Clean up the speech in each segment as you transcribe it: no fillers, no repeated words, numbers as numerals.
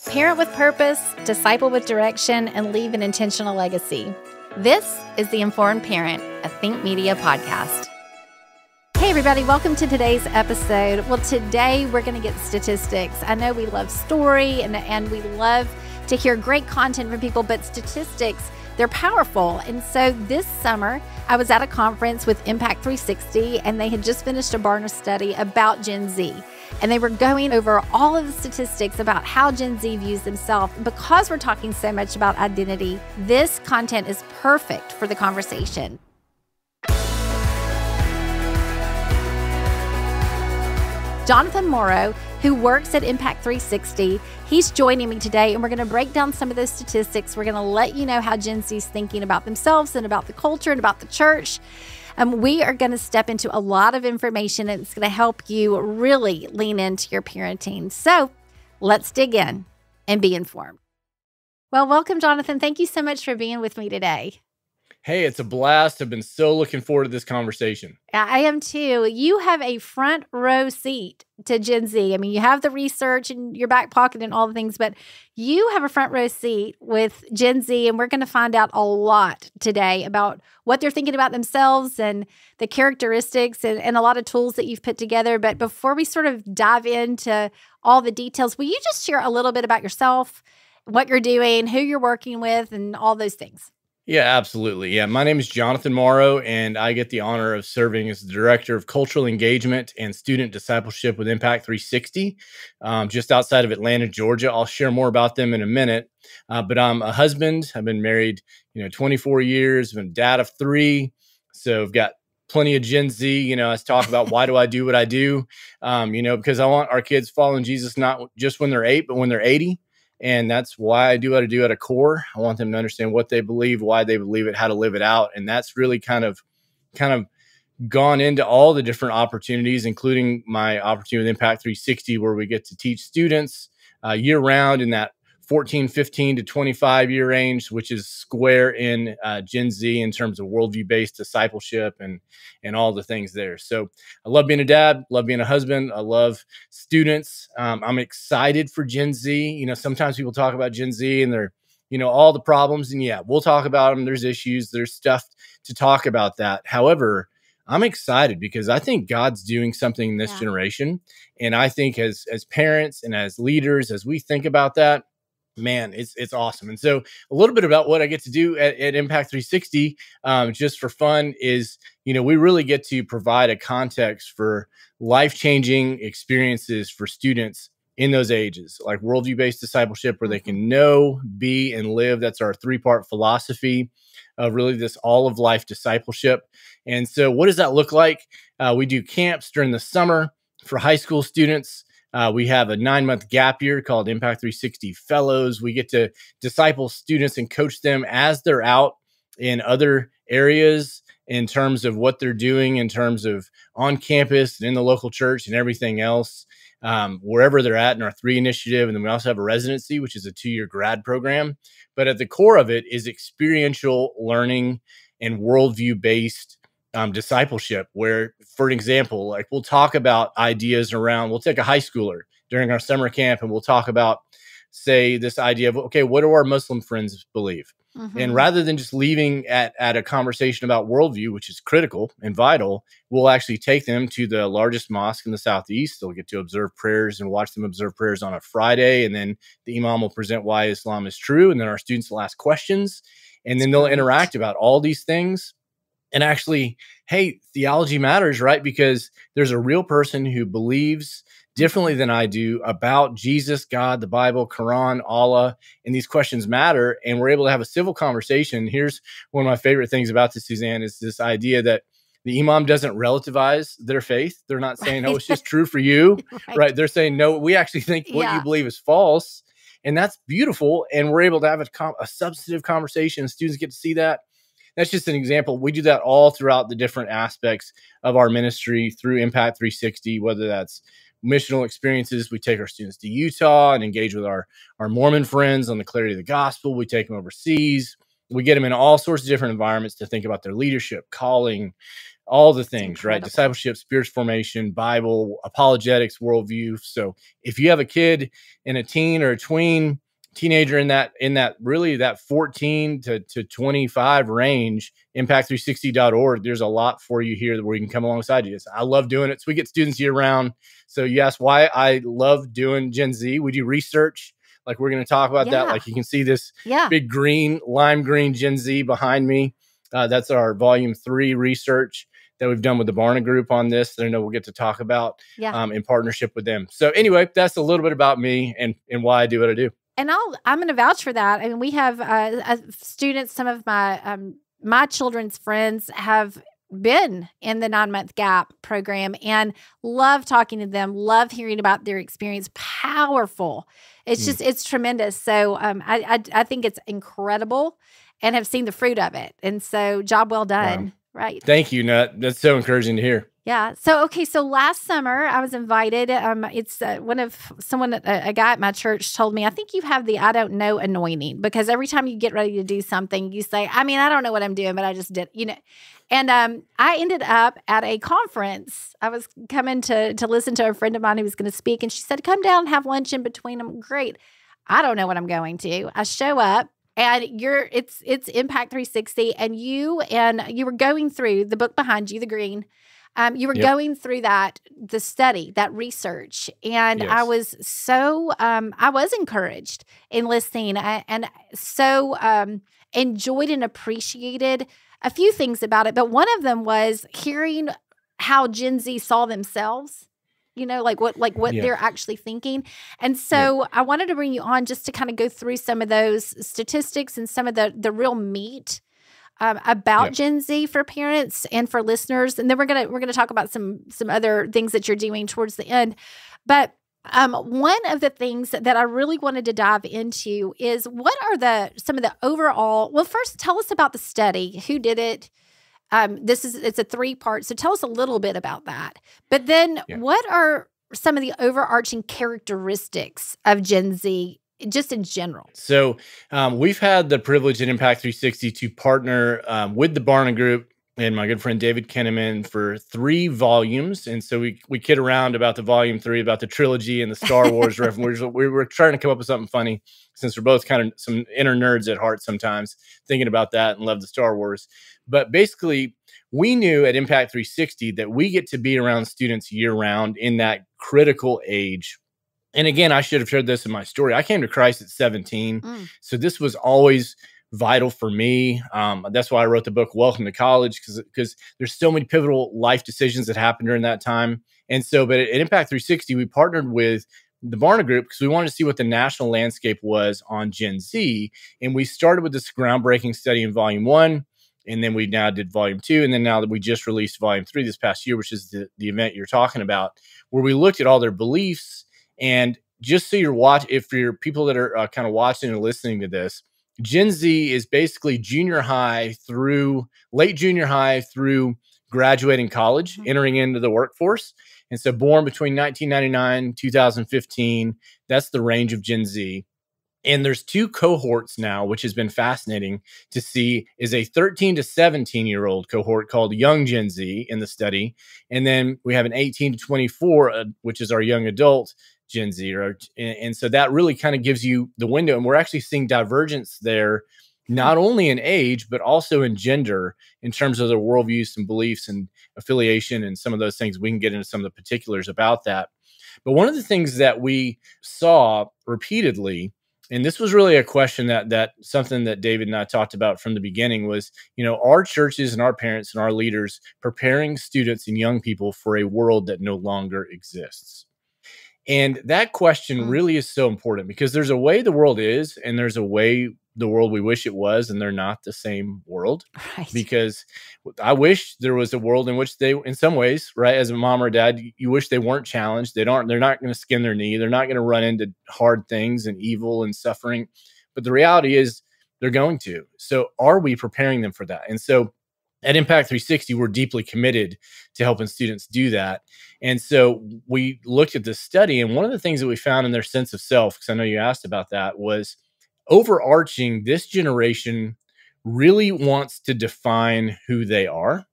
Parent with purpose, disciple with direction, and leave an intentional legacy. This is The Informed Parent, a Think Media podcast. Hey everybody, welcome to today's episode. Well, today we're going to get statistics. I know we love story and we love to hear great content from people, but statistics, they're powerful. And so this summer, I was at a conference with Impact 360, and they had just finished a Barna study about Gen Z. And they were going over all of the statistics about how Gen Z views themselves. Because we're talking so much about identity, this content is perfect for the conversation. Jonathan Morrow, who works at Impact 360, he's joining me today, and we're going to break down some of those statistics. We're going to let you know how Gen Z is thinking about themselves and about the culture and about the church. We are going to step into a lot of information, and it's going to help you really lean into your parenting. So let's dig in and be informed. Well, welcome, Jonathan. Thank you so much for being with me today. Hey, it's a blast. I've been so looking forward to this conversation. I am too. You have a front row seat to Gen Z. I mean, you have the research in your back pocket and all the things, but you have a front row seat with Gen Z, and we're going to find out a lot today about what they're thinking about themselves and the characteristics and a lot of tools that you've put together. But before we sort of dive into all the details, will you just share a little bit about yourself, what you're doing, who you're working with, and all those things? Yeah, absolutely. Yeah, my name is Jonathan Morrow, and I get the honor of serving as the Director of Cultural Engagement and Student Discipleship with Impact 360, just outside of Atlanta, Georgia. I'll share more about them in a minute, but I'm a husband. I've been married, 24 years. I've been dad of 3, so I've got plenty of Gen Z. I talk about why do I do what I do, because I want our kids following Jesus not just when they're 8, but when they're 80. And that's why I do what I do at a core. I want them to understand what they believe, why they believe it, how to live it out. And that's really kind of gone into all the different opportunities, including my opportunity with Impact 360, where we get to teach students year round in that 14, 15 to 25 year range, which is square in Gen Z in terms of worldview-based discipleship and all the things there. So I love being a dad, love being a husband. I love students. I'm excited for Gen Z. Sometimes people talk about Gen Z and they're, all the problems. And yeah, we'll talk about them. There's issues. There's stuff to talk about that. However, I'm excited because I think God's doing something in this generation. And I think as parents and as leaders, as we think about that, man, it's awesome. And so a little bit about what I get to do at Impact 360, just for fun, is, we really get to provide a context for life-changing experiences for students in those ages, like worldview-based discipleship, where they can know, be, and live. That's our 3-part philosophy of really this all-of-life discipleship. And so what does that look like? We do camps during the summer for high school students. We have a 9-month gap year called Impact 360 Fellows. We get to disciple students and coach them as they're out in other areas in terms of what they're doing, in terms of on campus and in the local church and everything else, wherever they're at in our 3 initiative. And then we also have a residency, which is a 2-year grad program. But at the core of it is experiential learning and worldview-based discipleship, where, for example, like we'll talk about ideas around, we'll take a high schooler during our summer camp and we'll talk about, say, this idea of, okay, what do our Muslim friends believe? Mm-hmm. And rather than just leaving at a conversation about worldview, which is critical and vital, we'll actually take them to the largest mosque in the Southeast. They'll get to observe prayers and watch them observe prayers on a Friday. And then the imam will present why Islam is true. And then our students will ask questions, and then they'll interact about all these things. And actually, hey, theology matters, right? Because there's a real person who believes differently than I do about Jesus, God, the Bible, Quran, Allah, and these questions matter. And we're able to have a civil conversation. Here's one of my favorite things about this, Suzanne, is this idea that the imam doesn't relativize their faith. They're not saying, oh, it's just true for you, right? They're saying, no, we actually think what you believe is false. And that's beautiful. And we're able to have a substantive conversation. Students get to see that. That's just an example. We do that all throughout the different aspects of our ministry through Impact 360, whether that's missional experiences. We take our students to Utah and engage with our Mormon friends on the clarity of the gospel. We take them overseas. We get them in all sorts of different environments to think about their leadership, calling, all the It's things, right? incredible. Discipleship, spiritual formation, Bible, apologetics, worldview. So if you have a kid and a teen or a teenager in that really that 14 to 25 range, impact360.org, there's a lot for you here where you can come alongside you. So I love doing it. So we get students year round. So you asked why I love doing Gen Z. We do research. Like we're going to talk about that. Like you can see this big lime green Gen Z behind me. That's our volume 3 research that we've done with the Barna Group on this that I know we'll get to talk about in partnership with them. So anyway, that's a little bit about me and why I do what I do. And I'm going to vouch for that. I mean, we have students, some of my children's friends have been in the 9-month gap program and love talking to them, love hearing about their experience. Powerful. It's just, it's tremendous. So I think it's incredible and have seen the fruit of it. And so job well done. Wow. Right. Thank you, Nut. That's so encouraging to hear. Yeah. So, okay. So last summer I was invited. It's a guy at my church told me, I think you have the I don't know anointing, because every time you get ready to do something, you say, I mean, I don't know what I'm doing, but I just did, And I ended up at a conference. I was coming to listen to a friend of mine who was going to speak, and she said, come down and have lunch in between them. Great. I don't know what I'm going to. I show up. And it's Impact 360, and you were going through the book behind you, the green. You were going through the study, that research, and yes. I was encouraged in listening, and so enjoyed and appreciated a few things about it. But one of them was hearing how Gen Z saw themselves. What they're actually thinking. And so I wanted to bring you on just to kind of go through some of those statistics and some of the real meat about Gen Z for parents and for listeners. And then we're gonna talk about some other things that you're doing towards the end. But one of the things that I really wanted to dive into is what are some of the overall. Well, first, tell us about the study. Who did it? It's a 3-part. So tell us a little bit about that. But then what are some of the overarching characteristics of Gen Z just in general? So we've had the privilege at Impact 360 to partner with the Barna Group and my good friend David Kenneman for 3 volumes. And so we kid around about the volume 3, about the trilogy and the Star Wars reference. We were trying to come up with something funny, since we're both kind of some inner nerds at heart sometimes, thinking about that and love the Star Wars. But basically, we knew at Impact 360 that we get to be around students year round in that critical age. And again, I should have shared this in my story. I came to Christ at 17. So this was always vital for me. That's why I wrote the book, Welcome to College, because there's so many pivotal life decisions that happened during that time. And so, but at Impact 360, we partnered with the Barna Group because we wanted to see what the national landscape was on Gen Z. And we started with this groundbreaking study in volume 1. And then we now did volume 2. And then now that we just released volume 3 this past year, which is the event you're talking about, where we looked at all their beliefs. And just so if you're people that are kind of watching and listening to this, Gen Z is basically late junior high through graduating college, entering into the workforce. And so born between 1999, 2015, that's the range of Gen Z. And there's 2 cohorts now, which has been fascinating to see, is a 13 to 17-year-old cohort called Young Gen Z in the study. And then we have an 18 to 24, which is our young adult Gen Z. And so that really kind of gives you the window. And we're actually seeing divergence there, not only in age, but also in gender, in terms of their worldviews and beliefs and affiliation and some of those things. We can get into some of the particulars about that. But one of the things that we saw repeatedly, and this was really a question that something that David and I talked about from the beginning, was, our churches and our parents and our leaders preparing students and young people for a world that no longer exists. And that question really is so important, because there's a way the world is, and there's a way the world we wish it was, and they're not the same world. Right. Because I wish there was a world in which they, in some ways, right, as a mom or dad, you wish they weren't challenged. They're not going to skin their knee. They're not going to run into hard things and evil and suffering. But the reality is they're going to. So are we preparing them for that? And so at Impact 360, we're deeply committed to helping students do that. And so we looked at this study, and one of the things that we found in their sense of self, because I know you asked about that, was overarching, this generation really wants to define who they are.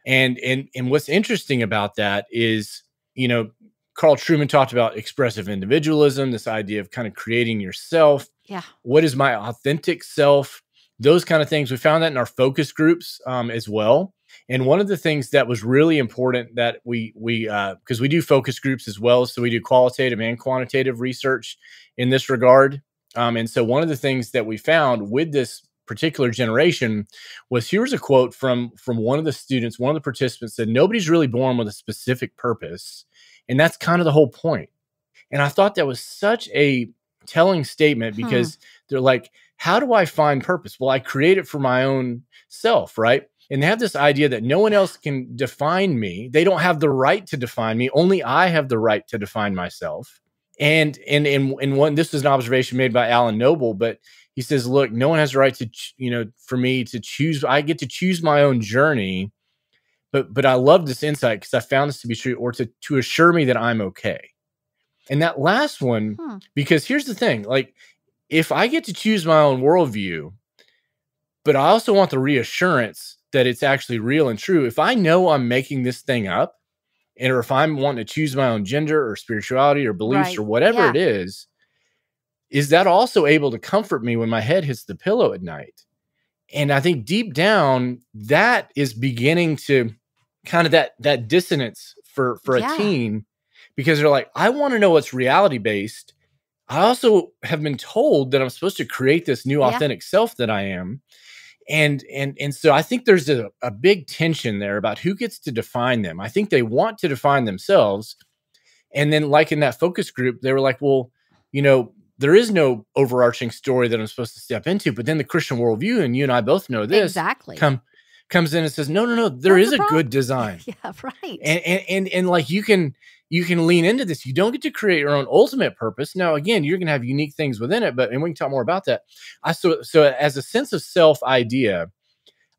And what's interesting about that is, Carl Truman talked about expressive individualism, this idea of kind of creating yourself. Yeah. What is my authentic self? Those kind of things. We found that in our focus groups as well. And one of the things that was really important that we because we do focus groups as well, so we do qualitative and quantitative research in this regard. And so one of the things that we found with this particular generation was, here's a quote from one of the students, one of the participants said, "Nobody's really born with a specific purpose, and that's kind of the whole point." And I thought that was such a telling statement, because they're like, how do I find purpose? Well, I create it for my own self, right? And they have this idea that no one else can define me. They don't have the right to define me. Only I have the right to define myself. And one, this was an observation made by Alan Noble, but he says, look, no one has the right to, for me to choose. I get to choose my own journey. But I love this insight, because I found this to be true, or to assure me that I'm okay. And that last one, because here's the thing, like, if I get to choose my own worldview, but I also want the reassurance that it's actually real and true. If I know I'm making this thing up, or if I'm wanting to choose my own gender or spirituality or beliefs or whatever it is that also able to comfort me when my head hits the pillow at night? And I think deep down, that is beginning to kind of that dissonance for a teen, because they're like, I want to know what's reality based. I also have been told that I'm supposed to create this new authentic self that I am. And so I think there's a big tension there about who gets to define them. I think they want to define themselves. And then, like in that focus group, they were like, well, there is no overarching story that I'm supposed to step into. But then the Christian worldview, and you and I both know this, comes in and says, no, there is a good design. Yeah, right. And like, you can lean into this. You don't get to create your own ultimate purpose. Now, again, you're going to have unique things within it, and we can talk more about that. So as a sense of self idea,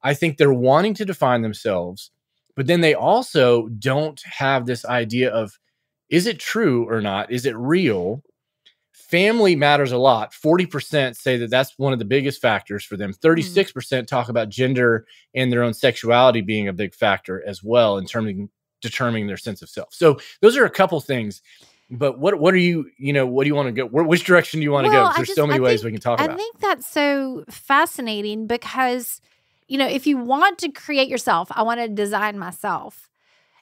I think they're wanting to define themselves, but then they also don't have this idea of, is it true or not? Is it real? Family matters a lot. 40% say that that's one of the biggest factors for them. 36% talk about gender and their own sexuality being a big factor as well in terms of determining their sense of self. So those are a couple things. But what are you, what do you want to go? Which direction do you want to go? There's so many ways we can talk about. I think that's so fascinating, because, if you want to create yourself, I want to design myself.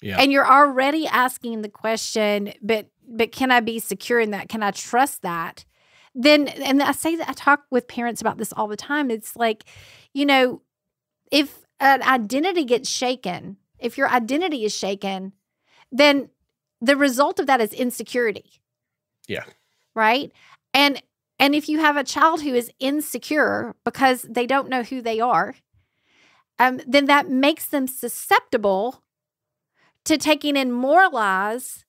Yeah. And you're already asking the question, but can I be secure in that? Can I trust that? Then, and I say that I talk with parents about this all the time. It's like, if an identity gets shaken, if your identity is shaken, then the result of that is insecurity. Yeah. Right? And if you have a child who is insecure because they don't know who they are, then that makes them susceptible to taking in more lies,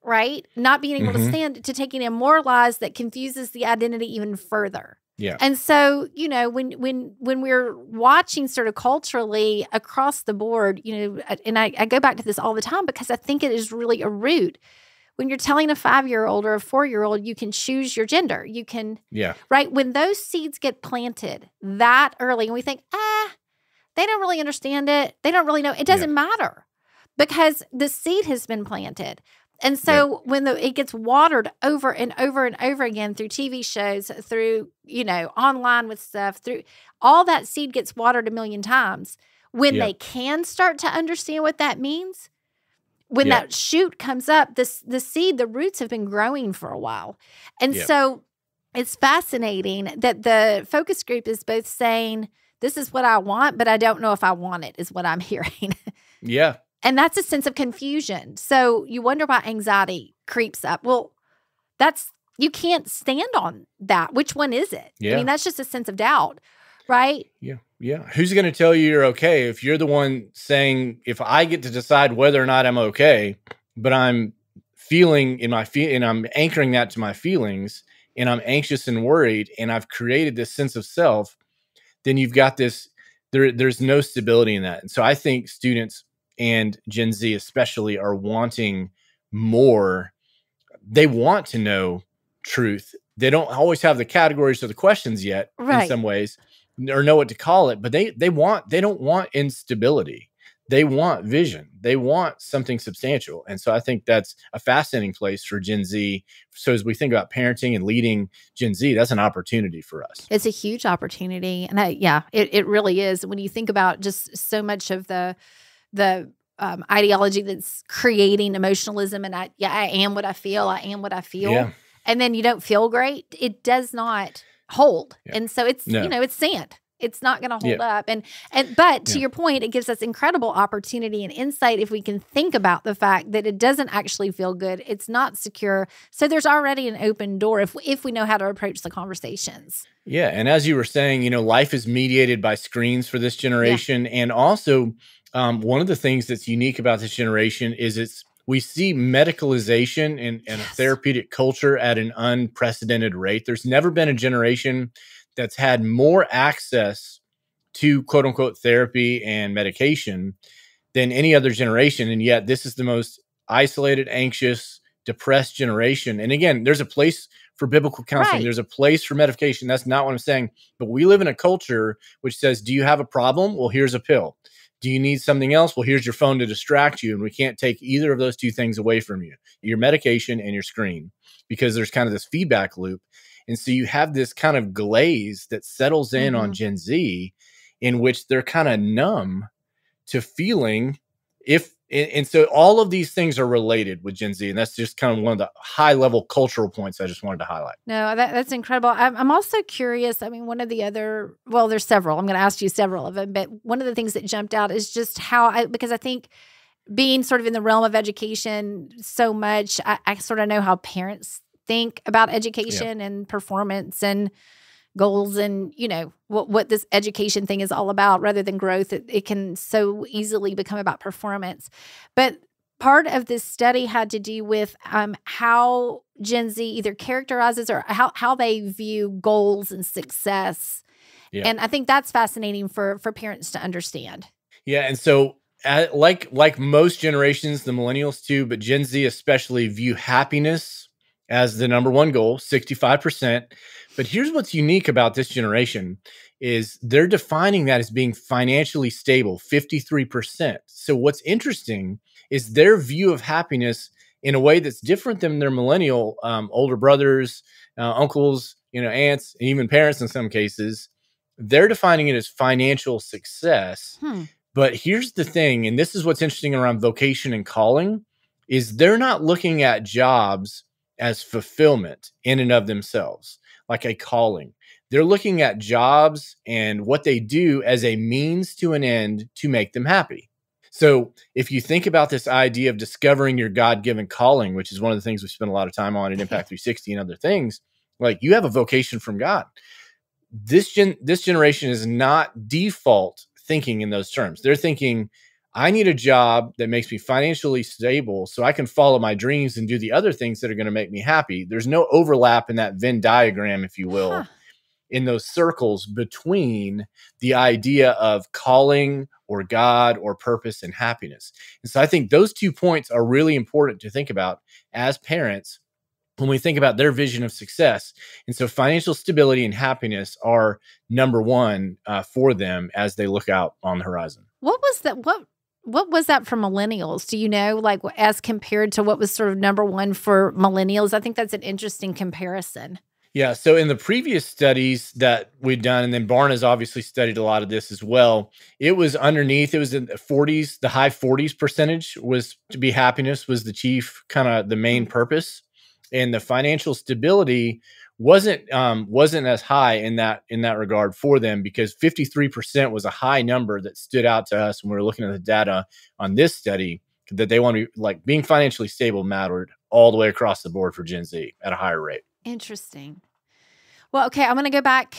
right? Not being able to stand to taking in more lies that confuses the identity even further. Yeah. And so, when we're watching sort of culturally across the board, and I go back to this all the time, because I think it is really a root. When you're telling a 5-year-old or a 4-year-old, you can choose your gender. You can, right? When those seeds get planted that early, and we think, they don't really understand it. They don't really know. It doesn't matter, because the seed has been planted. And so when it gets watered over and over and over again through TV shows, through, online with stuff, through all that seed gets watered a million times. When they can start to understand what that means, when that shoot comes up, the seed, the roots have been growing for a while. And so it's fascinating that the focus group is both saying, this is what I want, but I don't know if I want it, is what I'm hearing. Yeah. And that's a sense of confusion. So you wonder why anxiety creeps up. Well, you can't stand on that. Which one is it? Yeah. I mean, that's just a sense of doubt, right? Yeah. Yeah. Who's going to tell you you're okay if you're the one saying, if I get to decide whether or not I'm okay, but I'm feeling and I'm anchoring that to my feelings, and I'm anxious and worried, and I've created this sense of self, then you've got this, there's no stability in that. And so I think students, and Gen Z especially, are wanting more. They want to know truth. They don't always have the categories or the questions yet, in some ways, or know what to call it, but they don't want instability. they want vision. They want something substantial. And so I think that's a fascinating place for Gen Z. So as we think about parenting and leading Gen Z, that's an opportunity for us. It's a huge opportunity. And it really is. When you think about just so much of the ideology that's creating emotionalism and I am what I feel. I am what I feel. Yeah. And then you don't feel great. It does not hold. Yeah. And so it's, No. it's sand. It's not going to hold Yeah. up. But to your point, it gives us incredible opportunity and insight if we can think about the fact that it doesn't actually feel good. It's not secure. So there's already an open door if we know how to approach the conversations. Yeah. And as you were saying, life is mediated by screens for this generation. Yeah. And also, one of the things that's unique about this generation is we see medicalization and a therapeutic culture at an unprecedented rate. There's never been a generation that's had more access to quote unquote therapy and medication than any other generation. And yet this is the most isolated, anxious, depressed generation. And again, there's a place for biblical counseling. Right. There's a place for medication. That's not what I'm saying. But we live in a culture which says, do you have a problem? Well, here's a pill. Do you need something else? Well, here's your phone to distract you. And we can't take either of those two things away from you, your medication and your screen, because there's kind of this feedback loop. And so you have this kind of glaze that settles in on Gen Z in which they're kind of numb to feeling and so all of these things are related with Gen Z. And that's just kind of one of the high level cultural points I just wanted to highlight. No, that's incredible. I'm also curious. I mean, one of the other, well, there's several. I'm going to ask you several of them. But one of the things that jumped out is just because I think being sort of in the realm of education so much, I sort of know how parents think about education and performance and goals and, what this education thing is all about rather than growth. It can so easily become about performance. But part of this study had to do with how Gen Z either characterizes or how they view goals and success. Yeah. And I think that's fascinating for parents to understand. Yeah. And so like most generations, the millennials too, but Gen Z especially view happiness as the number one goal, 65%. But here's what's unique about this generation is they're defining that as being financially stable, 53%. So what's interesting is their view of happiness in a way that's different than their millennial older brothers, uncles, aunts, and even parents in some cases. They're defining it as financial success. But here's the thing, and this is what's interesting around vocation and calling, is they're not looking at jobs as fulfillment in and of themselves, like a calling. They're looking at jobs and what they do as a means to an end to make them happy. So if you think about this idea of discovering your God-given calling, which is one of the things we spend a lot of time on in Impact 360 and other things, like you have a vocation from God. This generation is not default thinking in those terms. They're thinking, I need a job that makes me financially stable so I can follow my dreams and do the other things that are going to make me happy. There's no overlap in that Venn diagram, if you will, in those circles between the idea of calling or God or purpose and happiness. And so I think those 2 points are really important to think about as parents when we think about their vision of success. And so financial stability and happiness are number one for them as they look out on the horizon. What was that? What was that for millennials? Do you know, like as compared to what was sort of number one for millennials? I think that's an interesting comparison. Yeah. So in the previous studies that we've done, and then Barna's obviously studied a lot of this as well, it was underneath, it was in the 40s, the high 40s percentage was to be happiness was the chief kind of the main purpose. And the financial stability wasn't as high in that regard for them, because 53% was a high number that stood out to us when we were looking at the data on this study, that they want to be like being financially stable mattered all the way across the board for Gen Z at a higher rate. Interesting. Well, okay, I'm going to go back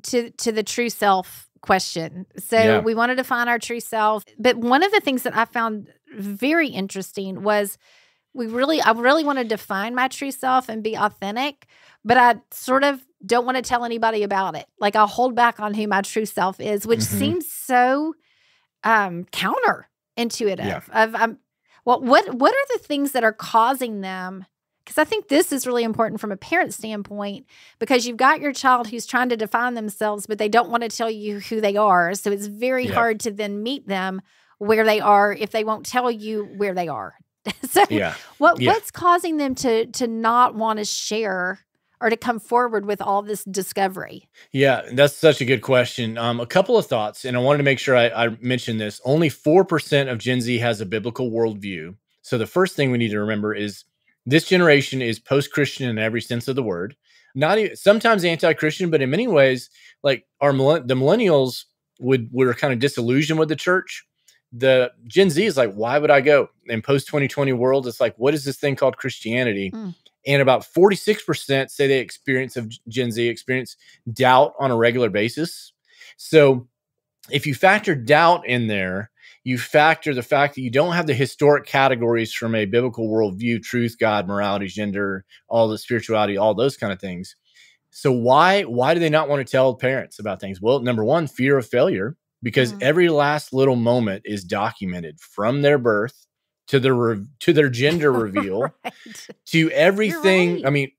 to the true self question. So we want to define our true self, but one of the things that I found very interesting was I really want to define my true self and be authentic, but I sort of don't want to tell anybody about it. Like I'll hold back on who my true self is, which seems so counterintuitive. Yeah. What are the things that are causing them? Because I think this is really important from a parent standpoint, because you've got your child who's trying to define themselves, but they don't want to tell you who they are. So it's very hard to then meet them. where they are if they won't tell you where they are. So Yeah. what's causing them to not want to share or to come forward with all this discovery? Yeah, that's such a good question. A couple of thoughts, and I wanted to make sure I mentioned this. Only 4% of Gen Z has a biblical worldview. So the first thing we need to remember is this generation is post-Christian in every sense of the word. Not even, sometimes anti-Christian, but in many ways, like the millennials were kind of disillusioned with the church. The Gen Z is like, why would I go? In post-2020 world, it's like, what is this thing called Christianity? Mm. And about 46% say they Gen Z experience doubt on a regular basis. So if you factor doubt in there, you factor the fact that you don't have the historic categories from a biblical worldview, truth, God, morality, gender, all the spirituality, all those kind of things. So why do they not want to tell parents about things? Well, number one, fear of failure, because every last little moment is documented from their birth to their gender reveal Right. to everything. Right. I mean,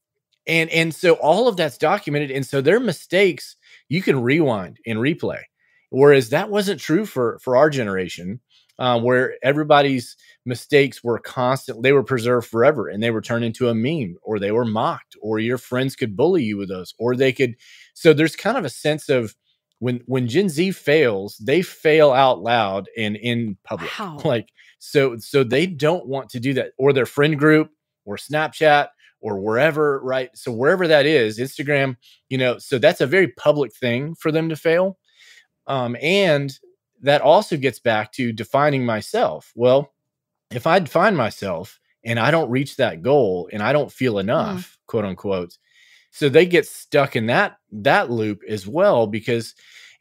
and so all of that's documented. And so their mistakes, you can rewind and replay. Whereas that wasn't true for our generation, where everybody's mistakes were constant. They were preserved forever, and they were turned into a meme, or they were mocked, or your friends could bully you with those, or they could. So there's kind of a sense of when Gen Z fails, they fail out loud and in public. Wow. Like, so they don't want to do that, or their friend group, or Snapchat, or wherever, right? So wherever that is, Instagram, so that's a very public thing for them to fail. And that also gets back to defining myself. Well, if I define myself and I don't reach that goal and I don't feel enough, quote unquote, so they get stuck in that loop as well,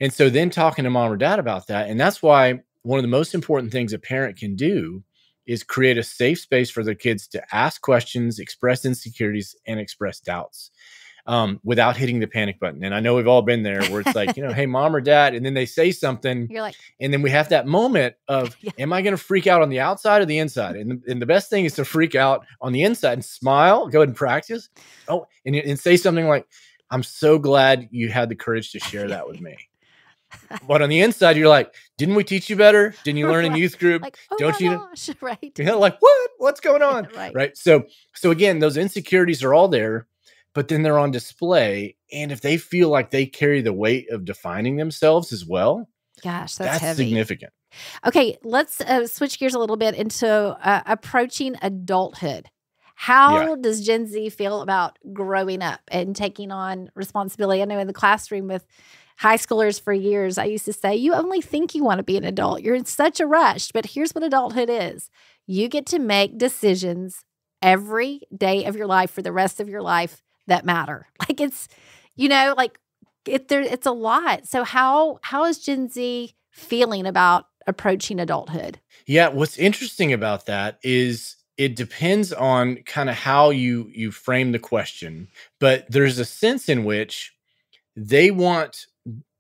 and so then talking to mom or dad about that. And that's why one of the most important things a parent can do is create a safe space for their kids to ask questions, express insecurities, and express doubts. Without hitting the panic button. And I know we've all been there where it's like, hey, mom or dad, and then they say something, You're like, and then we have that moment of, am I going to freak out on the outside or the inside? And the best thing is to freak out on the inside and smile, go ahead and practice. Oh, and say something like, I'm so glad you had the courage to share that with me. But on the inside, you're like, didn't we teach you better? Didn't you learn in youth group? like, oh Don't my you? gosh, right? Like, what's going on? Right. So again, those insecurities are all there, but then they're on display. And if they feel like they carry the weight of defining themselves as well, gosh, that's heavy. Significant. Okay, let's switch gears a little bit into approaching adulthood. How does Gen Z feel about growing up and taking on responsibility? I know in the classroom with high schoolers for years, I used to say, you only think you want to be an adult. You're in such a rush. But here's what adulthood is. You get to make decisions every day of your life for the rest of your life that matter. Like it's a lot. So how is Gen Z feeling about approaching adulthood? Yeah, what's interesting about that is it depends on kind of how you frame the question, but there's a sense in which they want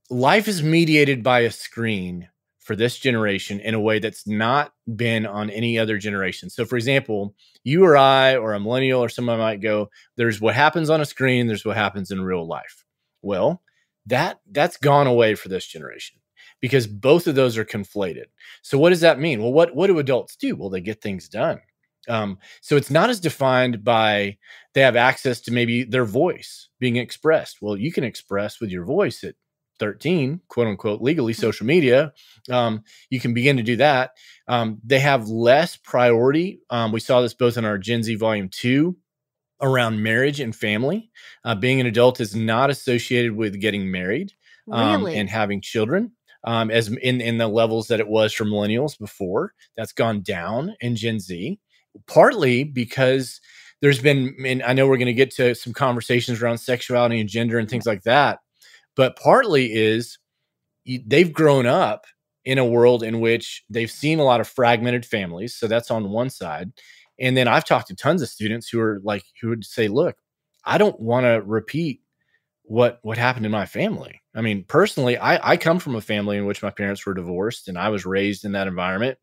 life is mediated by a screen for this generation in a way that's not been on any other generation. So for example, you or I or a millennial or someone might go, there's what happens on a screen, there's what happens in real life. Well, that's gone away for this generation because both of those are conflated. So what does that mean? Well, what do adults do? Well, they get things done. So it's not as defined by they have access to maybe their voice being expressed. Well, you can express with your voice at 13, quote unquote, legally, social media. You can begin to do that. They have less priority. We saw this both in our Gen Z Volume 2 around marriage and family. Being an adult is not associated with getting married and having children. As in the levels that it was for millennials before. That's gone down in Gen Z, partly because there's been, and I know we're going to get to some conversations around sexuality and gender and things like that, but partly is they've grown up in a world in which they've seen a lot of fragmented families. So that's on one side. And then I've talked to tons of students who would say, look, I don't want to repeat what happened in my family. I mean, personally, I come from a family in which my parents were divorced and I was raised in that environment.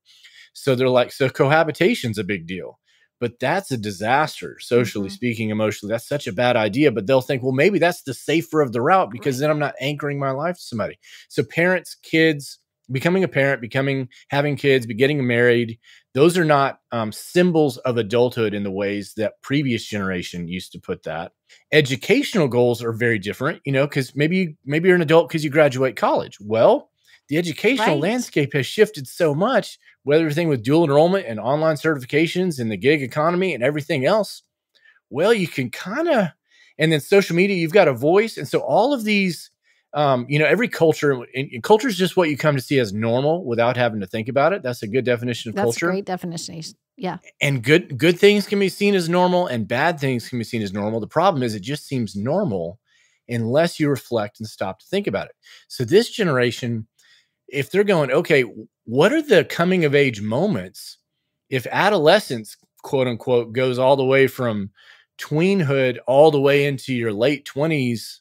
So they're like, so cohabitation's a big deal, but that's a disaster, socially speaking, emotionally. That's such a bad idea. But they'll think, well, maybe that's the safer of the route because then I'm not anchoring my life to somebody. So parents, kids, becoming a parent, having kids, getting married, those are not symbols of adulthood in the ways that previous generation used to put that. Educational goals are very different, because maybe you're an adult because you graduate college. Well, the educational landscape has shifted so much, whether everything with dual enrollment and online certifications and the gig economy and everything else. Well, you can and then social media, you've got a voice. And so all of these, every culture, and culture is just what you come to see as normal without having to think about it. That's a good definition of culture. That's a great definition. Yeah. And good things can be seen as normal and bad things can be seen as normal. The problem is it just seems normal unless you reflect and stop to think about it. So this generation, if they're going, okay, what are the coming of age moments? If adolescence, quote unquote, goes all the way from tweenhood all the way into your late 20s,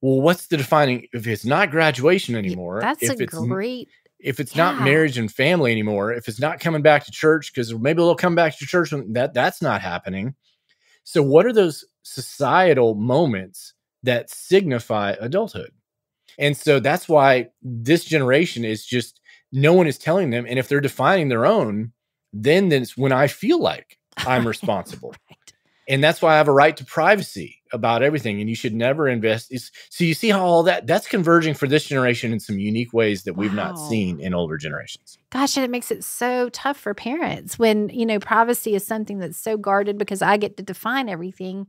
well, what's the defining? If it's not graduation anymore, if it's not marriage and family anymore, if it's not coming back to church, because maybe they'll come back to church when that's not happening. So what are those societal moments that signify adulthood? And so that's why this generation is just, no one is telling them. And if they're defining their own, then it's when I feel like I'm responsible. Right. And that's why I have a right to privacy about everything. And you should never invest. So you see how all that's converging for this generation in some unique ways that we've not seen in older generations. Gosh, and it makes it so tough for parents when, privacy is something that's so guarded because I get to define everything.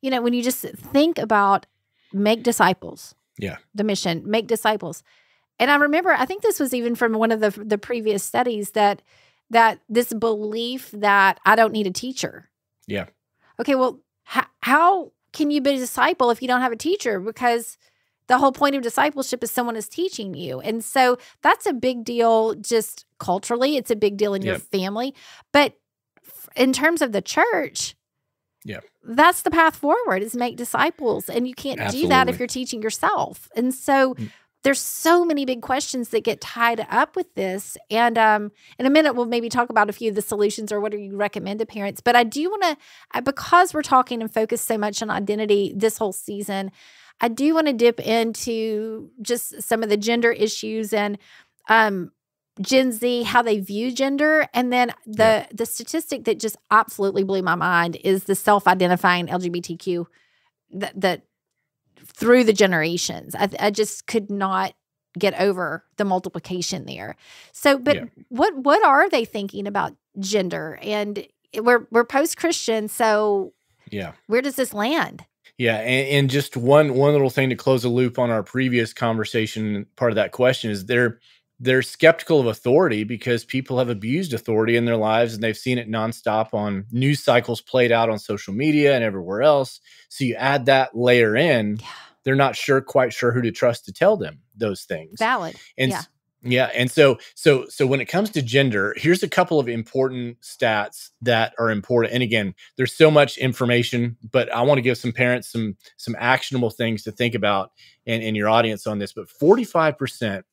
When you just think about make disciples. Yeah. The mission, make disciples. And I remember, I think this was even from one of the previous studies that this belief that I don't need a teacher. Yeah. Okay, well, how can you be a disciple if you don't have a teacher? Because the whole point of discipleship is someone is teaching you. And so that's a big deal just culturally. It's a big deal in your family. But in terms of the church, that's the path forward is make disciples. And you can't do that if you're teaching yourself. And so there's so many big questions that get tied up with this. And in a minute, we'll maybe talk about a few of the solutions or what do you recommend to parents. But I do want to, because we're talking and focused so much on identity this whole season, I do want to dip into just some of the gender issues and Gen Z, how they view gender. And then the statistic that just absolutely blew my mind is the self-identifying LGBTQ that through the generations. I just could not get over the multiplication there. So, but what are they thinking about gender? And we're post-Christian, so where does this land? Yeah, and just one little thing to close a loop on our previous conversation, part of that question is they're skeptical of authority because people have abused authority in their lives and they've seen it nonstop on news cycles played out on social media and everywhere else. So you add that layer in, they're not quite sure who to trust to tell them those things. Valid. And and so when it comes to gender, here's a couple of important stats that are important. And again, there's so much information, but I want to give some parents some actionable things to think about in your audience on this. But 45%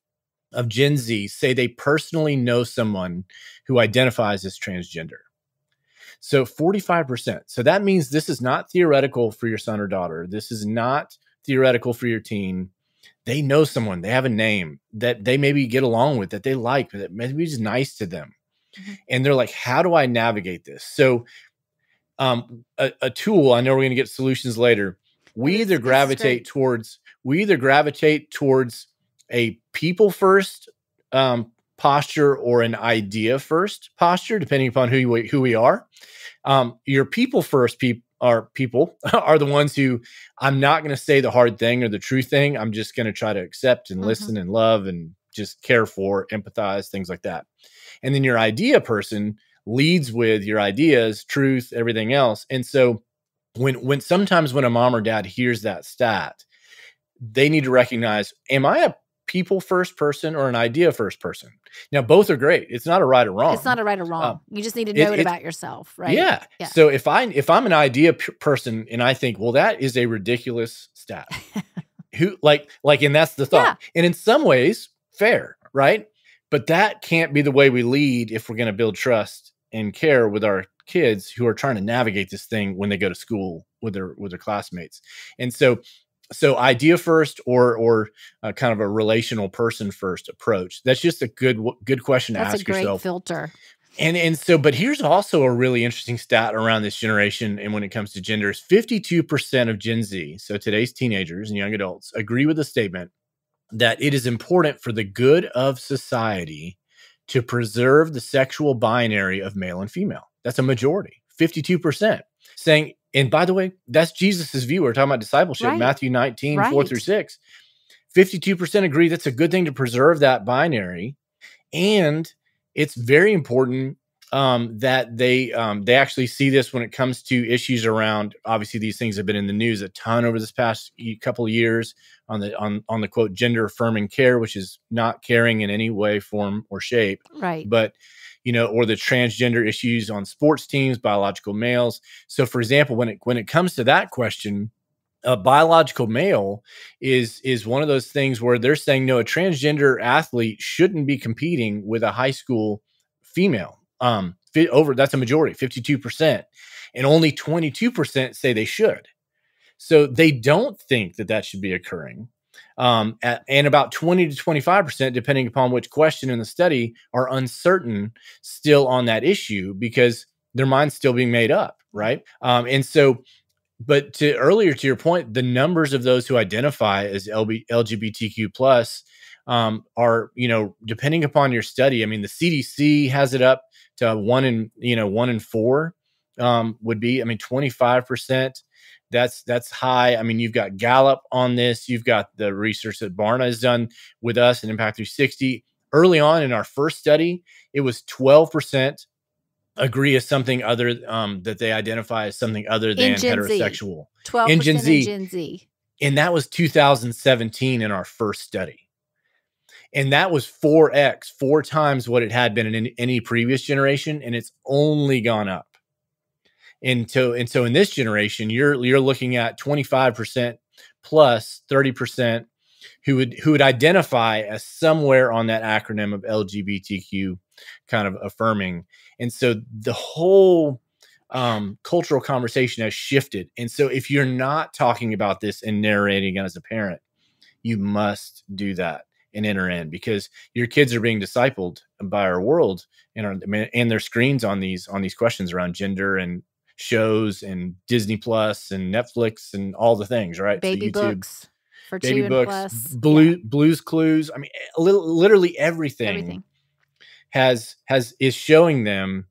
of Gen Z say they personally know someone who identifies as transgender. So 45%. So that means this is not theoretical for your son or daughter. This is not theoretical for your teen. They know someone, they have a name that they maybe get along with, that they like, that maybe is nice to them. Mm-hmm. And they're like, how do I navigate this? So a tool, I know we're going to get solutions later. We either gravitate towards a people first posture or an idea first posture, depending upon who we are. Your people first people are the ones who I'm not going to say the hard thing or the true thing. I'm just going to try to accept and listen and love and just care for, empathize, things like that. And then your idea person leads with your ideas, truth, everything else. And so when sometimes when a mom or dad hears that stat, they need to recognize, am I a people first person or an idea first person? Now, both are great. It's not a right or wrong. It's not a right or wrong. You just need to know it about yourself, right? Yeah. So if I'm an idea person and I think, well, that is a ridiculous stat, and that's the thought. Yeah. And in some ways, fair, right? But that can't be the way we lead if we're going to build trust and care with our kids who are trying to navigate this thing when they go to school with their classmates. And so So idea first, or kind of a relational person first approach. That's just a good question to That's a ask great yourself. filter. And so, but here's also a really interesting stat around this generation. And when it comes to gender, is 52% of Gen Z, so today's teenagers and young adults, agree with the statement that it is important for the good of society to preserve the sexual binary of male and female. That's a majority, 52% saying, and by the way, that's Jesus's view. We're talking about discipleship, Right. Matthew 19, Right. 4-6. 52% agree that's a good thing to preserve that binary. And it's very important that they actually see this when it comes to issues around. Obviously, these things have been in the news a ton over this past couple of years on the quote gender affirming care, which is not caring in any way, form, or shape. Right. But or the transgender issues on sports teams, biological males. So, for example, when it comes to that question, a biological male is one of those things where they're saying, no, a transgender athlete shouldn't be competing with a high school female. That's a majority, 52%, and only 22% say they should. So they don't think that should be occurring. And about 20 to 25%, depending upon which question in the study, are uncertain still on that issue because their mind's still being made up, right? And so, but to your point, the numbers of those who identify as LGBTQ plus are, depending upon your study. I mean, the CDC has it up to 1 in 4 would be. I mean, 25%. That's high. I mean, you've got Gallup on this. You've got the research that Barna has done with us and Impact 360. Early on in our first study, it was 12%. Agree as something other that they identify as something other than heterosexual. 12% in Gen Z. And that was 2017 in our first study. And that was 4x, 4 times what it had been in any previous generation, and it's only gone up. And so in this generation, you're looking at 25% plus 30% who would identify as somewhere on that acronym of LGBTQ kind of affirming. And so the whole cultural conversation has shifted. And so if you're not talking about this and narrating as a parent, you must do that and enter in, because your kids are being discipled by our world and their screens on these questions around gender and shows and Disney Plus and Netflix and all the things, right? Baby so YouTube, books for baby 2 books, and plus. Blues Clues. I mean, literally everything is showing them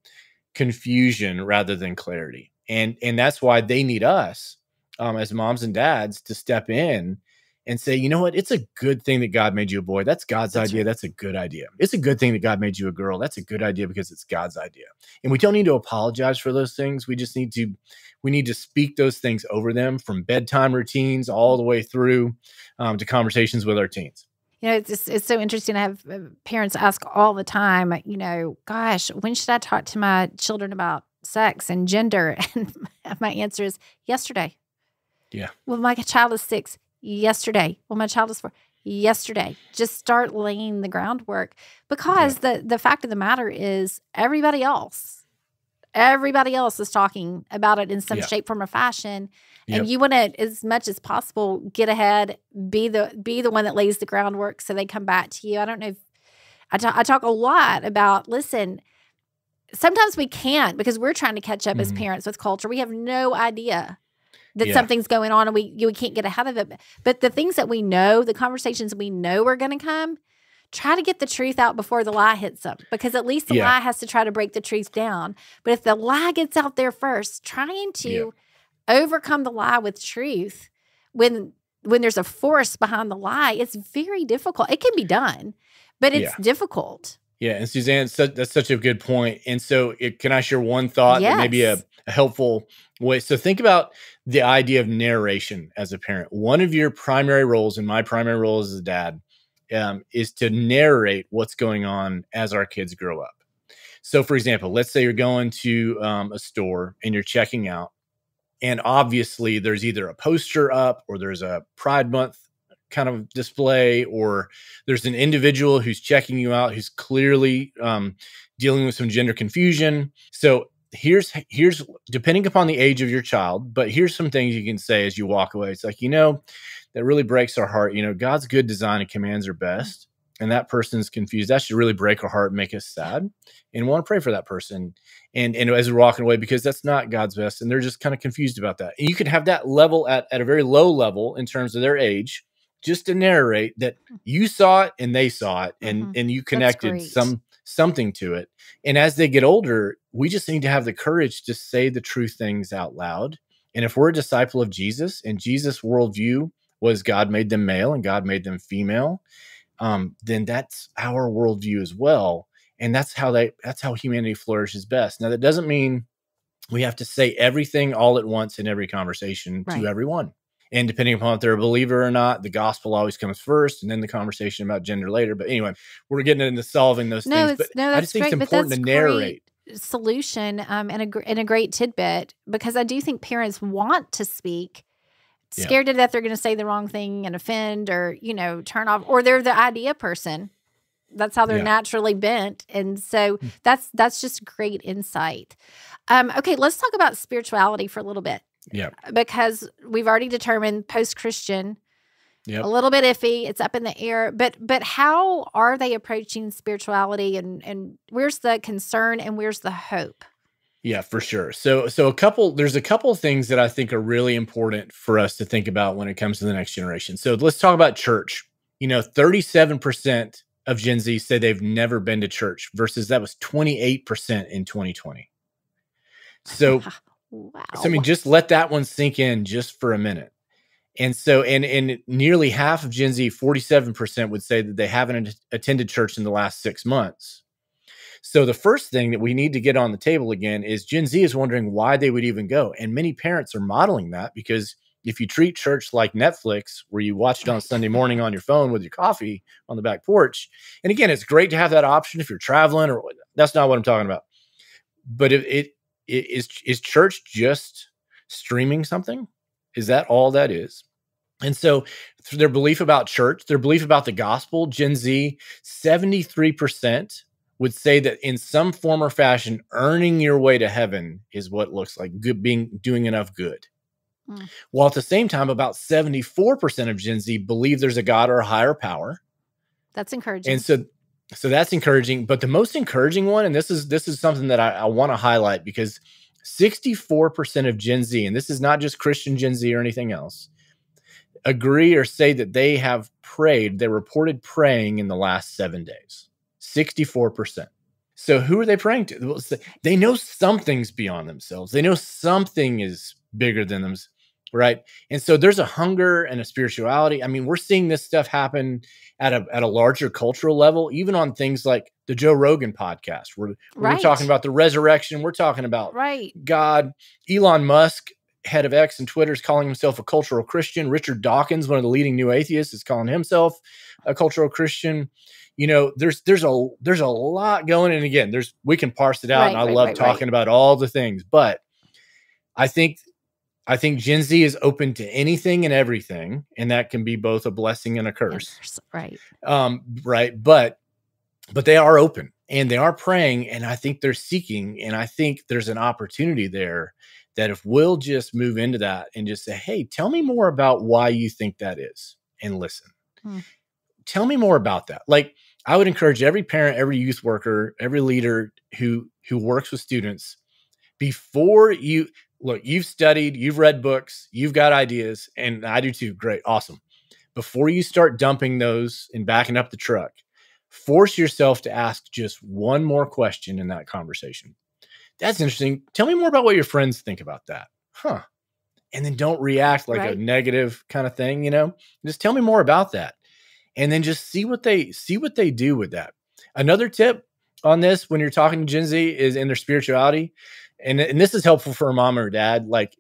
confusion rather than clarity. And that's why they need us as moms and dads to step in and say, you know what? It's a good thing that God made you a boy. That's God's idea. Right. That's a good idea. It's a good thing that God made you a girl. That's a good idea because it's God's idea. And we don't need to apologize for those things. We just need to speak those things over them, from bedtime routines all the way through to conversations with our teens. It's so interesting. I have parents ask all the time, gosh, when should I talk to my children about sex and gender? And my answer is yesterday. Yeah. Well, my child is 6. Yesterday. Well, my child is 4. Yesterday. Just start laying the groundwork, because the fact of the matter is everybody else is talking about it in some shape, form, or fashion. And you want to, as much as possible, get ahead, be the one that lays the groundwork so they come back to you. I don't know if I talk a lot about, listen, sometimes we can't, because we're trying to catch up as parents with culture. We have no idea that something's going on, and we can't get ahead of it. But the things that we know, the conversations we know are going to come, try to get the truth out before the lie hits them, because at least the lie has to try to break the truth down. But if the lie gets out there first, trying to overcome the lie with truth, when there's a force behind the lie, it's very difficult. It can be done, but it's difficult. Yeah, and Suzanne, that's such a good point. And so can I share one thought that may be a helpful way? So think about the idea of narration as a parent. One of your primary roles, and my primary role as a dad, is to narrate what's going on as our kids grow up. So for example, let's say you're going to a store and you're checking out, and obviously there's either a poster up, or there's a Pride Month kind of display, or there's an individual who's checking you out who's clearly dealing with some gender confusion. So here's depending upon the age of your child, but here's some things you can say as you walk away. It's like, that really breaks our heart. God's good design and commands are best. And that person's confused. That should really break our heart and make us sad. And we want to pray for that person. And as we're walking away, because that's not God's best. And they're just kind of confused about that. And you could have that level at a very low level in terms of their age, just to narrate that you saw it and they saw it, and you connected something to it. And as they get older, we just need to have the courage to say the true things out loud. And if we're a disciple of Jesus, and Jesus' worldview was God made them male and God made them female, then that's our worldview as well. And that's how humanity flourishes best. Now, that doesn't mean we have to say everything all at once in every conversation to everyone. And depending upon if they're a believer or not, the gospel always comes first, and then the conversation about gender later. But anyway, we're getting into solving those things. But I just think it's important to narrate. Solution and a great tidbit, because I do think parents want to speak, scared to death they're going to say the wrong thing and offend or, turn off, or they're the idea person. That's how they're naturally bent. And so that's just great insight. Okay, let's talk about spirituality for a little bit. Yeah. Because we've already determined post-Christian, a little bit iffy, it's up in the air. But how are they approaching spirituality, and where's the concern and where's the hope? Yeah, for sure. So there's a couple of things that I think are really important for us to think about when it comes to the next generation. So let's talk about church. 37% of Gen Z say they've never been to church, versus that was 28% in 2020. So, wow. So I mean, just let that one sink in just for a minute. And so, and nearly half of Gen Z, 47%, would say that they haven't attended church in the last 6 months. So the first thing that we need to get on the table again is Gen Z is wondering why they would even go. And many parents are modeling that, because if you treat church like Netflix, where you watch it on Sunday morning on your phone with your coffee on the back porch, and again, it's great to have that option if you're traveling, or that's not what I'm talking about. But is church just streaming something? Is that all that is? And so their belief about church, their belief about the gospel, Gen Z, 73% would say that in some form or fashion, earning your way to heaven is what it looks like, doing enough good. While at the same time, about 74% of Gen Z believe there's a God or a higher power. That's encouraging. And so that's encouraging. But the most encouraging one, and this is something that I want to highlight, because 64% of Gen Z, and this is not just Christian Gen Z or anything else, agree or say that they have prayed, they reported praying in the last 7 days. 64%. So who are they praying to? Well, they know something's beyond themselves. They know something is bigger than them, right? And so there's a hunger and a spirituality. I mean, we're seeing this stuff happen at a larger cultural level, even on things like the Joe Rogan podcast, where we're talking about the resurrection. We're talking about God. Elon Musk, head of X and Twitter, is calling himself a cultural Christian. Richard Dawkins, one of the leading new atheists, is calling himself a cultural Christian. There's a lot going. And again, we can parse it out. And I love talking about all the things, but I think Gen Z is open to anything and everything, and that can be both a blessing and a curse. Right. But they are open and they are praying, and I think they're seeking, and I think there's an opportunity there that if we'll just move into that and just say, hey, tell me more about why you think that is, and listen. Tell me more about that. Like, I would encourage every parent, every youth worker, every leader who works with students, before you look, you've studied, you've read books, you've got ideas, and I do too. Great. Awesome. Before you start dumping those and backing up the truck, force yourself to ask just one more question in that conversation. That's interesting. Tell me more about what your friends think about that. Huh. And then don't react like a negative kind of thing, just tell me more about that. And then just see what they do with that. Another tip on this, when you're talking to Gen Z, is in their spirituality. And this is helpful for a mom or dad. Like,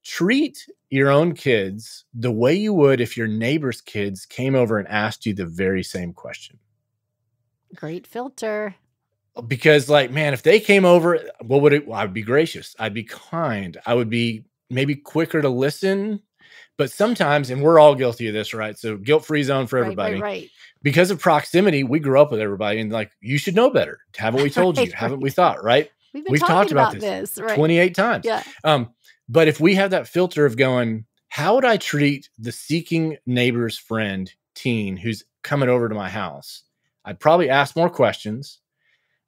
treat your own kids the way you would if your neighbor's kids came over and asked you the very same question. Great filter. Because, like, man, if they came over, I'd be gracious. I'd be kind. I would be maybe quicker to listen. But sometimes, and we're all guilty of this, right? So guilt-free zone for everybody. Right. Because of proximity, we grew up with everybody, and like, you should know better. Haven't we told you? Haven't we thought, right? We've been We've talked talking about about this right? 28 times. Yeah. But if we have that filter of going, how would I treat the seeking neighbor's friend teen who's coming over to my house? I'd probably ask more questions.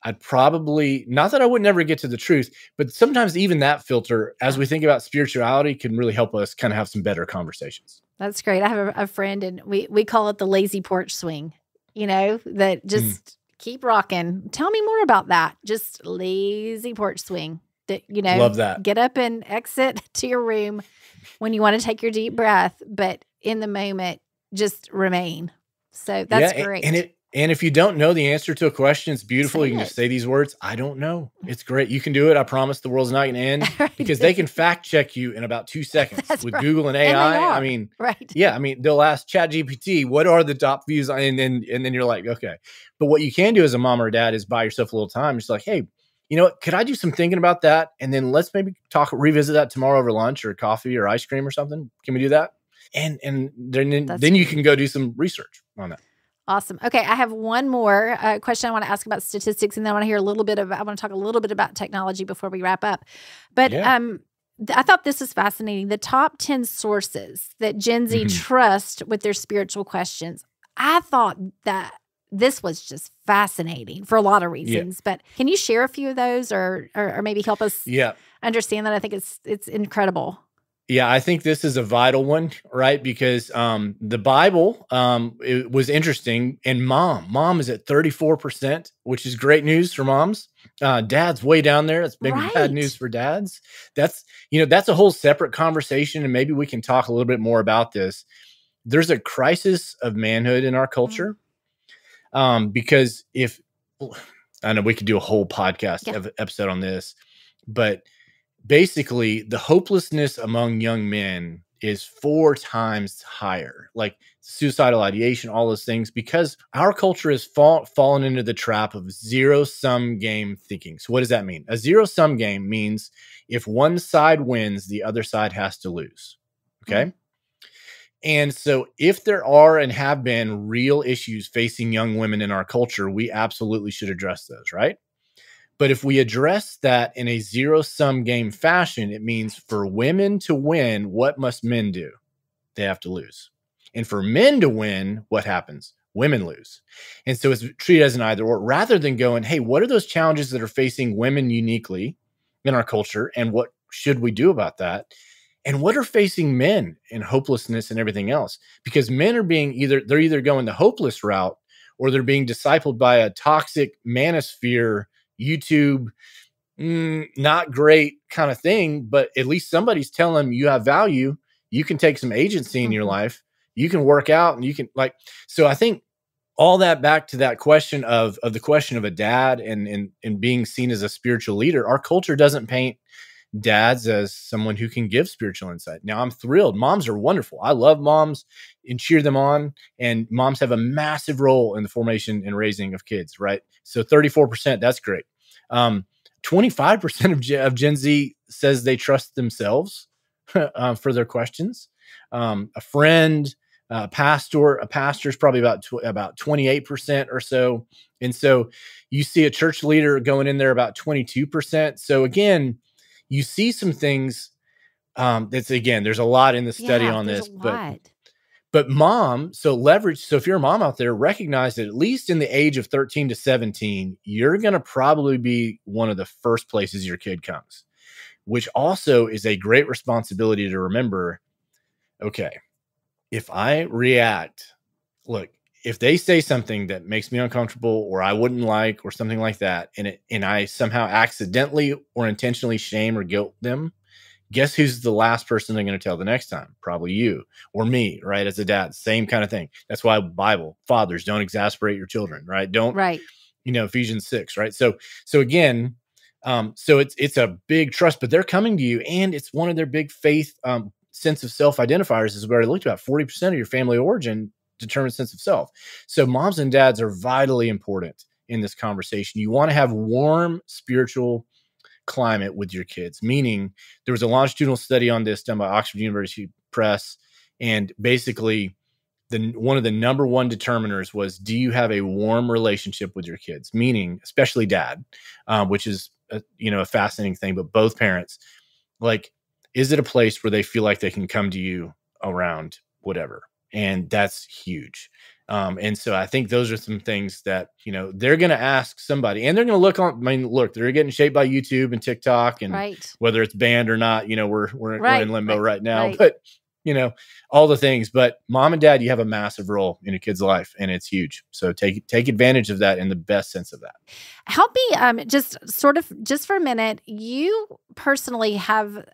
I'd probably, not that I would never get to the truth, but sometimes even that filter, as we think about spirituality, can really help us kind of have some better conversations. That's great. I have a friend, and we call it the lazy porch swing, that just keep rocking. Tell me more about that. Just lazy porch swing. That, Love that. Get up and exit to your room when you want to take your deep breath, but in the moment, just remain. So that's great. And if you don't know the answer to a question, it's beautiful. You can just say these words. I don't know. It's great. You can do it. I promise the world's not going to end because they can fact check you in about 2 seconds with Google and AI. I mean, yeah, I mean, they'll ask ChatGPT, what are the top views? And then you're like, okay. But what you can do as a mom or dad is buy yourself a little time. Just like, hey, you know what? Could I do some thinking about that? And then let's maybe revisit that tomorrow over lunch or coffee or ice cream or something. Can we do that? And then you can go do some research on that. Awesome. Okay, I have one more question I want to ask about statistics, and then I want to I want to talk a little bit about technology before we wrap up. But I thought this was fascinating. The top 10 sources that Gen Z trust with their spiritual questions. I thought that this was just fascinating for a lot of reasons. But can you share a few of those, or maybe help us understand that? I think it's incredible. Yeah, I think this is a vital one, right? Because the Bible, it was interesting. And mom is at 34%, which is great news for moms. Dad's way down there. That's maybe bad news for dads. That's a whole separate conversation. And maybe we can talk a little bit more about this. There's a crisis of manhood in our culture. Because I know we could do a whole podcast episode on this, but basically the hopelessness among young men is 4 times higher, like suicidal ideation, all those things, because our culture has fallen into the trap of zero-sum game thinking. So what does that mean? A zero-sum game means if one side wins, the other side has to lose. Okay. And so if there are and have been real issues facing young women in our culture, we absolutely should address those, right? But if we address that in a zero-sum game fashion, it means for women to win, what must men do? They have to lose. And for men to win, what happens? Women lose. And so it's treated as an either or, rather than going, hey, what are those challenges that are facing women uniquely in our culture? And what should we do about that? And what are facing men in hopelessness and everything else? Because men are they're either going the hopeless route, or they're being discipled by a toxic manosphere, YouTube, not great kind of thing, but at least somebody's telling them you have value. You can take some agency in your life. You can work out, and you can so I think all that back to that question of the question of a dad and being seen as a spiritual leader. Our culture doesn't paint dads as someone who can give spiritual insight. Now, I'm thrilled. Moms are wonderful. I love moms and cheer them on. And moms have a massive role in the formation and raising of kids, right? So 34%, that's great. 25% of Gen Z says they trust themselves for their questions. A friend, a pastor is probably about 28% or so. And so you see a church leader going in there about 22%. So again, you see some things there's a lot in the study on this, but mom, so leverage. So if you're a mom out there, recognize that at least in the age of 13 to 17, you're going to probably be one of the first places your kid comes, which also is a great responsibility to remember. Okay, if I react, look, if they say something that makes me uncomfortable or I wouldn't like or something like that, and I somehow accidentally or intentionally shame or guilt them, guess who's the last person they're going to tell the next time? Probably you or me, right? As a dad, same kind of thing. That's why Bible, fathers, don't exasperate your children, right? Ephesians 6, right? So again, so it's a big trust, but they're coming to you, and it's one of their big faith sense of self identifiers is where I looked about 40% of your family origin determined sense of self. So moms and dads are vitally important in this conversation. You want to have warm spiritual climate with your kids, meaning there was a longitudinal study on this done by Oxford University Press. And basically one of the number one determiners was, do you have a warm relationship with your kids? Meaning, especially dad, which is a fascinating thing, but both parents, like, is it a place where they feel like they can come to you around whatever? And that's huge. And so I think those are some things that, they're going to ask somebody, and they're going to look, they're getting shaped by YouTube and TikTok, and whether it's banned or not, we're in limbo right now, but all the things. But mom and dad, you have a massive role in a kid's life, and it's huge. So take advantage of that in the best sense of that. Help me just for a minute. You personally have